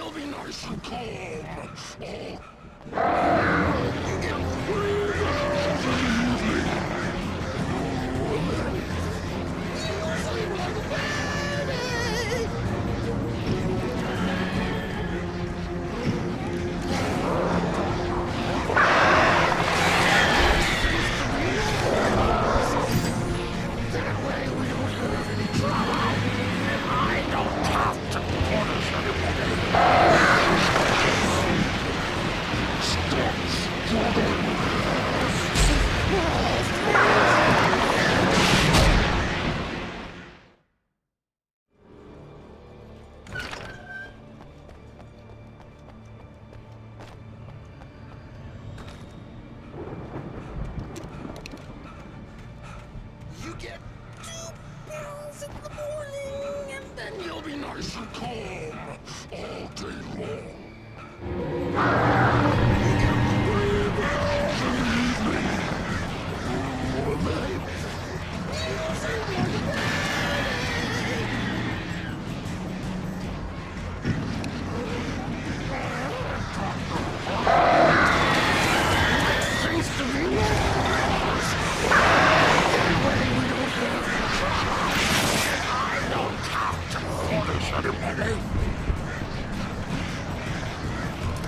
you'll be nice and calm. You get 2 pills in the morning, and then you'll be nice and calm all day long. You get 3 pills in the evening. Seems to be lost. I don't have to orders anybody.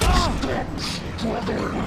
Stop struggling.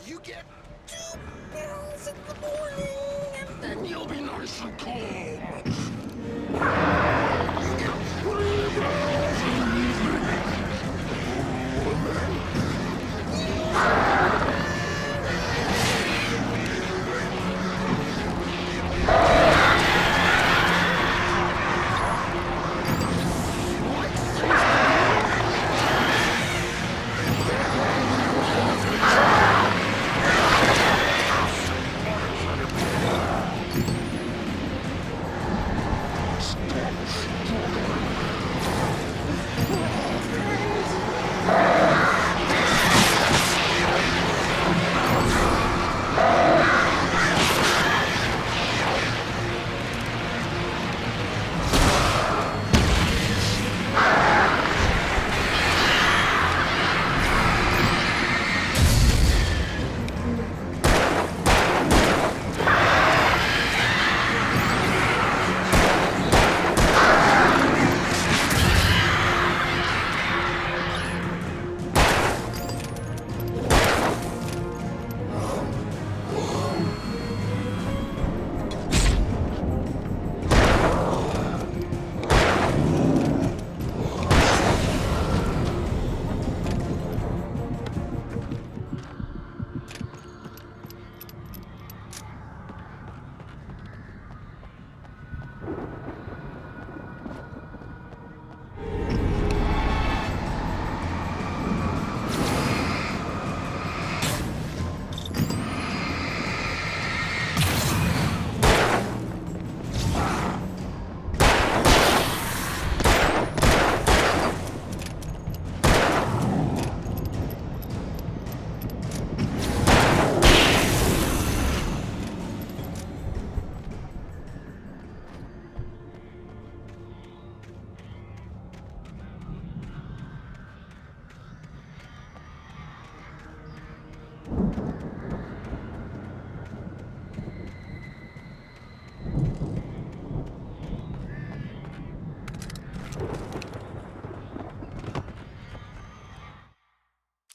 You get 2 pills in the morning, and then you'll be nice and calm. You get 3 pills in the evening.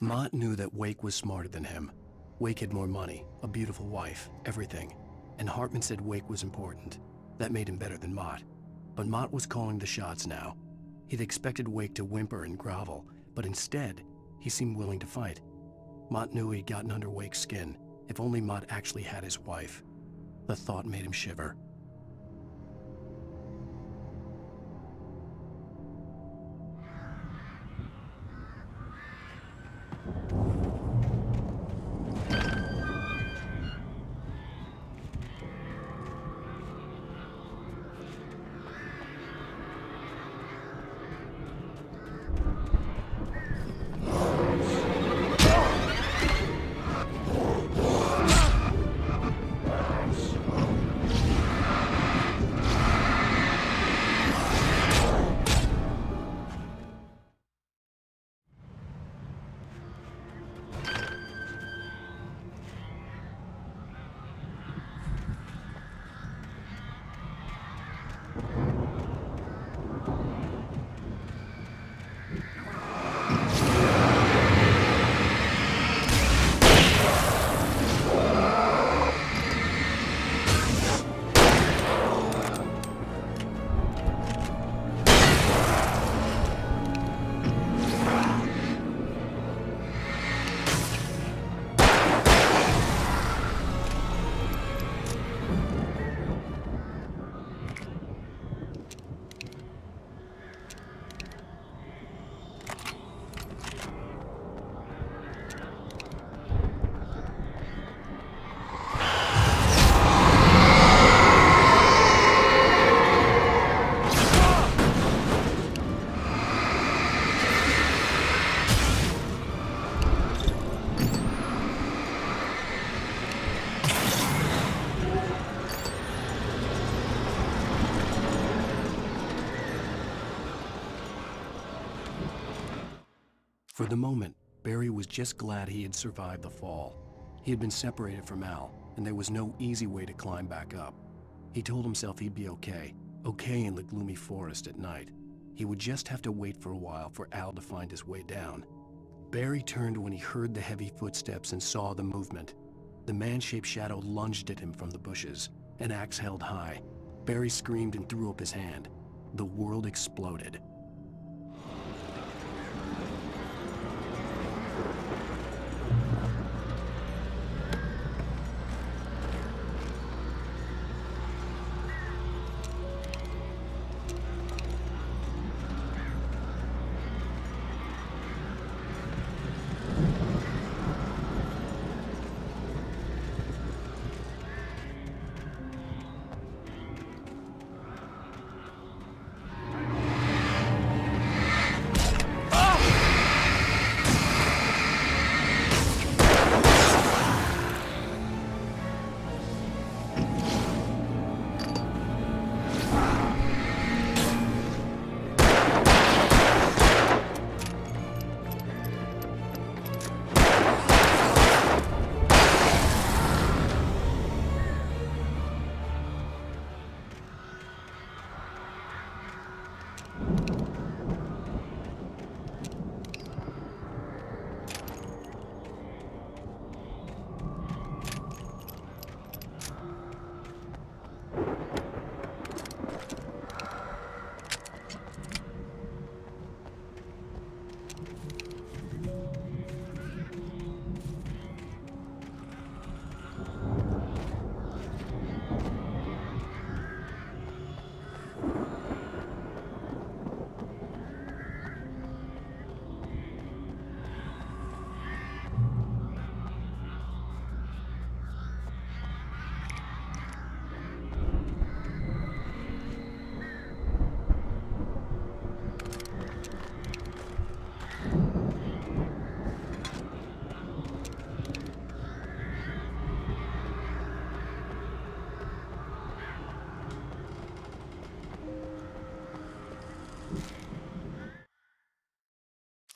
Mott knew that Wake was smarter than him. Wake had more money, a beautiful wife, everything. And Hartman said Wake was important. That made him better than Mott. But Mott was calling the shots now. He'd expected Wake to whimper and grovel, but instead, he seemed willing to fight. Mott knew he'd gotten under Wake's skin. If only Mott actually had his wife. The thought made him shiver. For the moment, Barry was just glad he had survived the fall. He had been separated from Al, and there was no easy way to climb back up. He told himself he'd be okay in the gloomy forest at night. He would just have to wait for a while for Al to find his way down. Barry turned when he heard the heavy footsteps and saw the movement. The man-shaped shadow lunged at him from the bushes, an axe held high. Barry screamed and threw up his hand. The world exploded.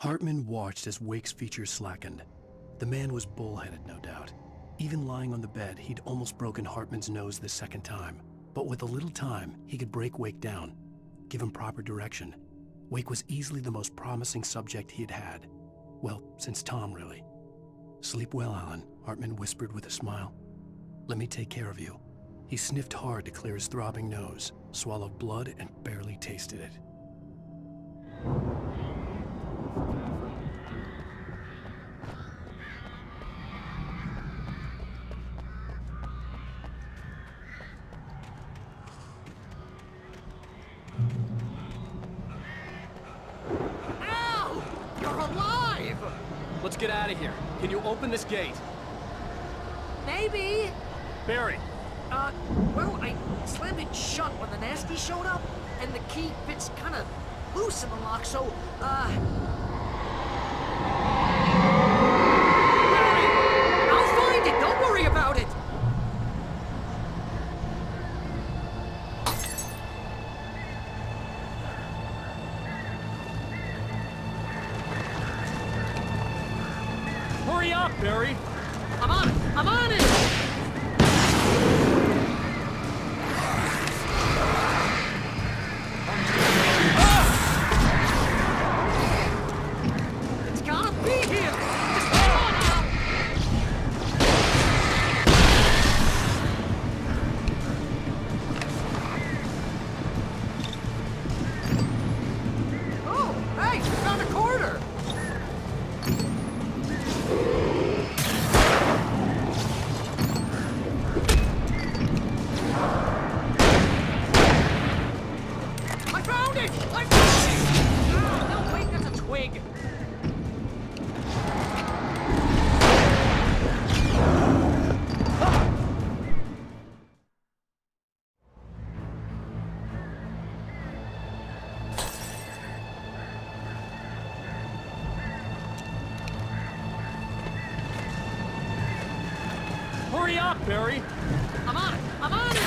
Hartman watched as Wake's features slackened. The man was bullheaded, no doubt. Even lying on the bed, he'd almost broken Hartman's nose the second time. But with a little time, he could break Wake down, give him proper direction. Wake was easily the most promising subject he had had. Well, since Tom, really. "Sleep well, Alan," Hartman whispered with a smile. "Let me take care of you." He sniffed hard to clear his throbbing nose, swallowed blood, and barely tasted it. Al! You're alive! Let's get out of here. Can you open this gate? Maybe. Barry! Well, I slammed it shut when the nasty showed up, and the key fits kind of loose in the lock, so, Barry, I'll find it! Don't worry about it! Hurry up, Barry! I'm on it! I'm on it! It's gotta be here! Just hold on now! Oh, hey, found a quarter! I found it! I found it! No, wait, that's a twig. Hurry up, Barry! I'm on it! I'm on it!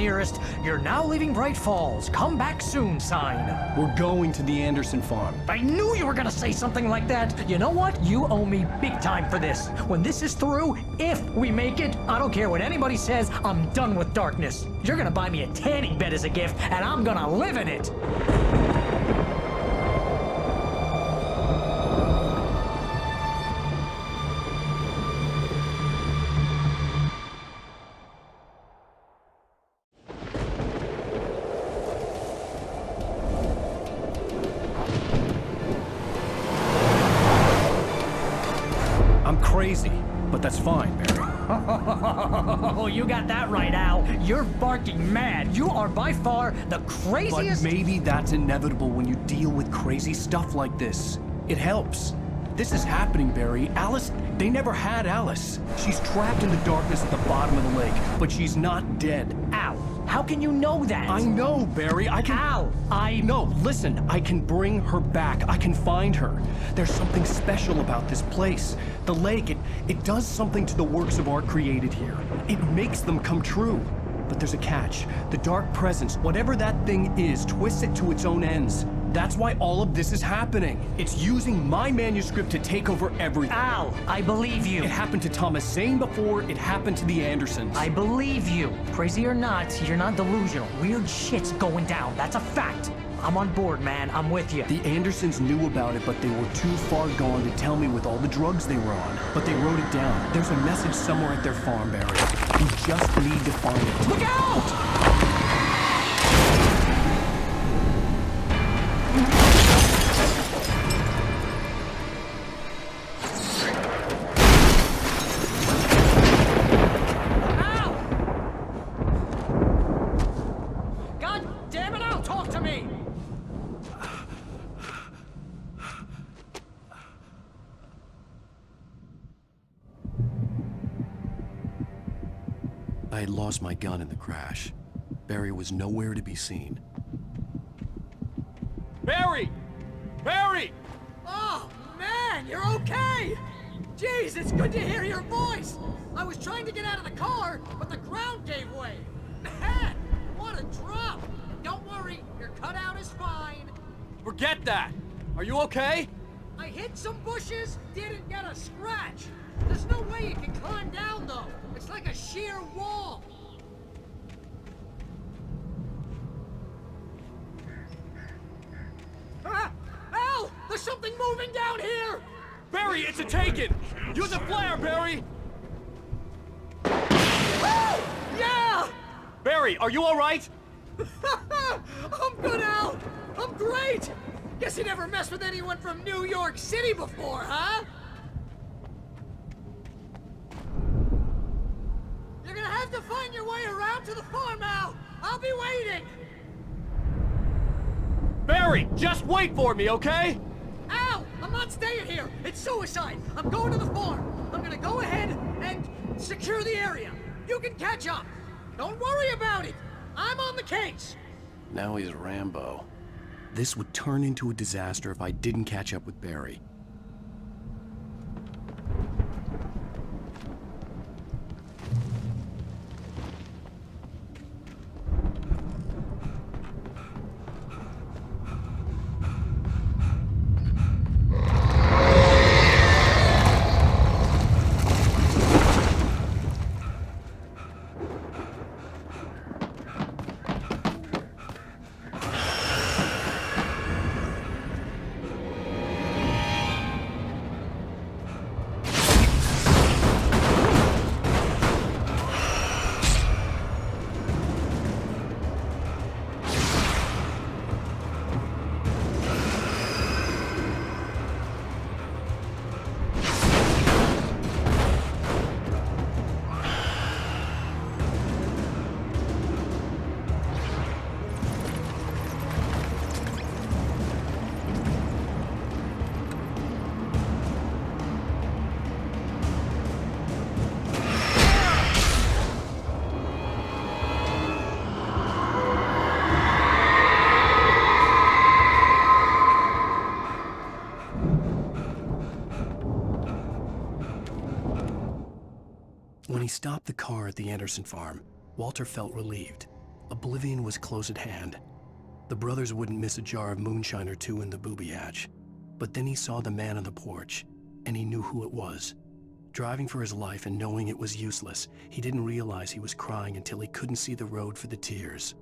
nearest "You're now leaving Bright Falls. Come back soon" sign. We're going to the Anderson farm. I knew you were gonna say something like that. You know what? You owe me big time for this. When this is through, if we make it, I don't care what anybody says, I'm done with darkness. You're gonna buy me a tanning bed as a gift, and I'm gonna live in it. I'm crazy, but that's fine, Barry. Oh, you got that right, Al. You're barking mad. You are by far the But craziest... maybe that's inevitable when you deal with crazy stuff like this. It helps. This is happening, Barry. Alice, they never had Alice. She's trapped in the darkness at the bottom of the lake, but she's not dead. Al, how can you know that? I know, Barry. I can... Al, No, listen. I can bring her back. I can find her. There's something special about this place. The lake, it does something to the works of art created here. It makes them come true. But there's a catch. The dark presence, whatever that thing is, twists it to its own ends. That's why all of this is happening. It's using my manuscript to take over everything. Al, I believe you. It happened to Thomas Zane before it happened to the Andersons. I believe you. Crazy or not, you're not delusional. Weird shit's going down. That's a fact. I'm on board, man. I'm with you. The Andersons knew about it, but they were too far gone to tell me with all the drugs they were on. But they wrote it down. There's a message somewhere at their farm, Barry. We just need to find it. Look out! I had lost my gun in the crash. Barry was nowhere to be seen. Barry! Barry! Oh, man, you're okay! Jeez, it's good to hear your voice! I was trying to get out of the car, but the ground gave way. Man, what a drop! Don't worry, your cutout is fine. Forget that! Are you okay? I hit some bushes, didn't get a scratch. There's no way you can climb down, though. It's like a sheer wall. Ah! Al! There's something moving down here! Barry, it's a taken! Use a flare, Barry! Oh! Yeah! Barry, are you alright? I'm good, Al! I'm great! Guess you never messed with anyone from New York City before, huh? You're gonna have to find your way around to the farm, Al! I'll be waiting! Barry, just wait for me, okay? Al! I'm not staying here! It's suicide! I'm going to the farm! I'm gonna go ahead and secure the area! You can catch up! Don't worry about it! I'm on the case! Now he's Rambo. This would turn into a disaster if I didn't catch up with Barry. When he stopped the car at the Anderson farm, Walter felt relieved. Oblivion was close at hand. The brothers wouldn't miss a jar of moonshine or two in the booby hatch. But then he saw the man on the porch, and he knew who it was. Driving for his life and knowing it was useless, he didn't realize he was crying until he couldn't see the road for the tears.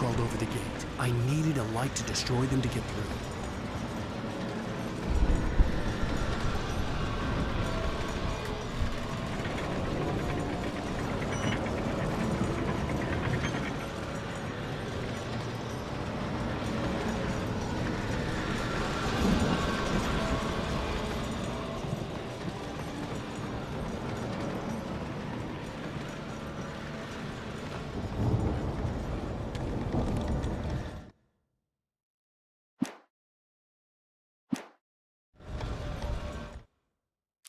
Crawled over the gate. I needed a light to destroy them to get through.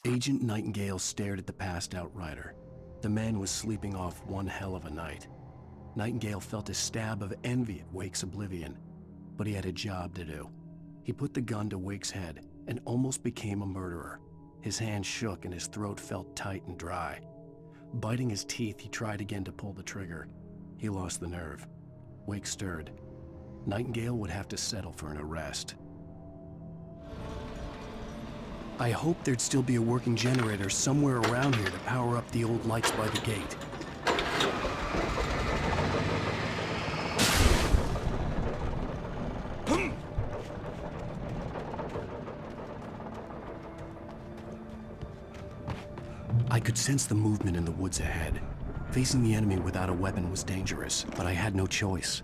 Agent Nightingale stared at the passed-out rider. The man was sleeping off one hell of a night. Nightingale felt a stab of envy at Wake's oblivion, but he had a job to do. He put the gun to Wake's head and almost became a murderer. His hand shook and his throat felt tight and dry. Biting his teeth, he tried again to pull the trigger. He lost the nerve. Wake stirred. Nightingale would have to settle for an arrest. I hoped there'd still be a working generator somewhere around here to power up the old lights by the gate. I could sense the movement in the woods ahead. Facing the enemy without a weapon was dangerous, but I had no choice.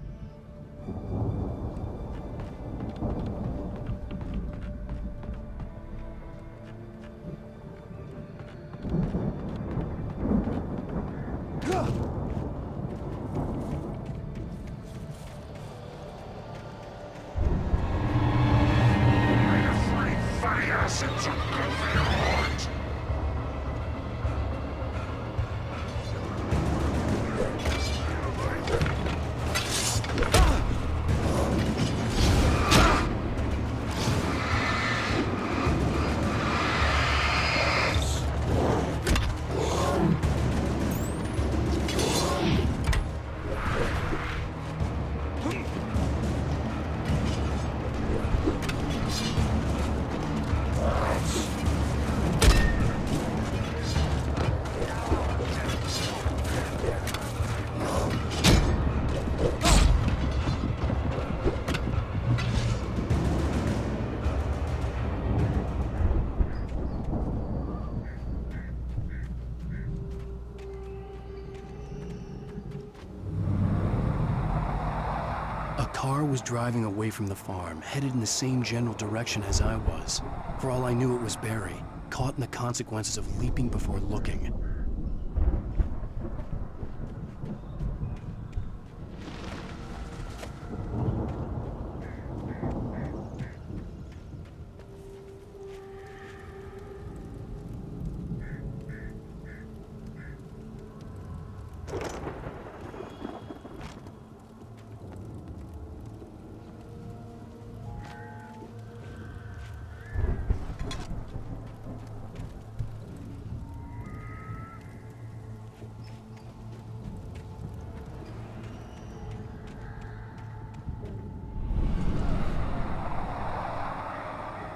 A car was driving away from the farm, headed in the same general direction as I was. For all I knew, it was Barry, caught in the consequences of leaping before looking.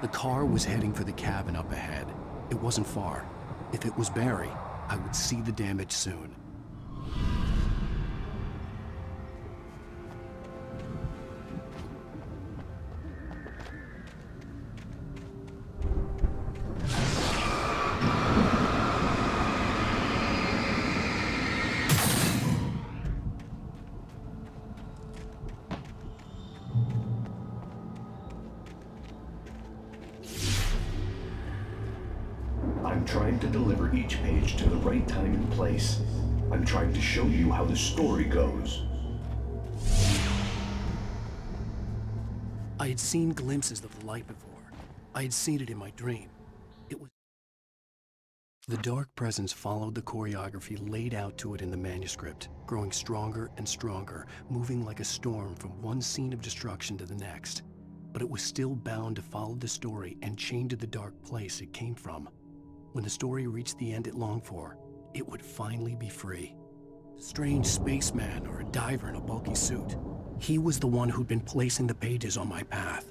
The car was heading for the cabin up ahead. It wasn't far. If it was Barry, I would see the damage soon. I'm trying to deliver each page to the right time and place. I'm trying to show you how the story goes. I had seen glimpses of the light before. I had seen it in my dream. It was... The dark presence followed the choreography laid out to it in the manuscript, growing stronger and stronger, moving like a storm from one scene of destruction to the next. But it was still bound to follow the story and chained to the dark place it came from. When the story reached the end it longed for, it would finally be free. A strange spaceman or a diver in a bulky suit. He was the one who'd been placing the pages on my path.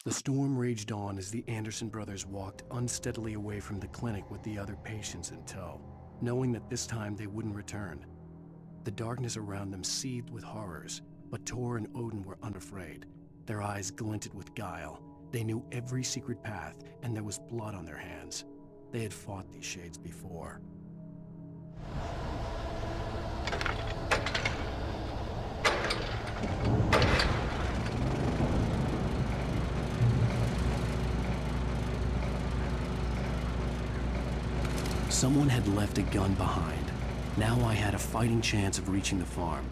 The storm raged on as the Anderson brothers walked unsteadily away from the clinic with the other patients in tow, knowing that this time they wouldn't return. The darkness around them seethed with horrors, but Tor and Odin were unafraid. Their eyes glinted with guile. They knew every secret path, and there was blood on their hands. They had fought these shades before. Someone had left a gun behind. Now I had a fighting chance of reaching the farm.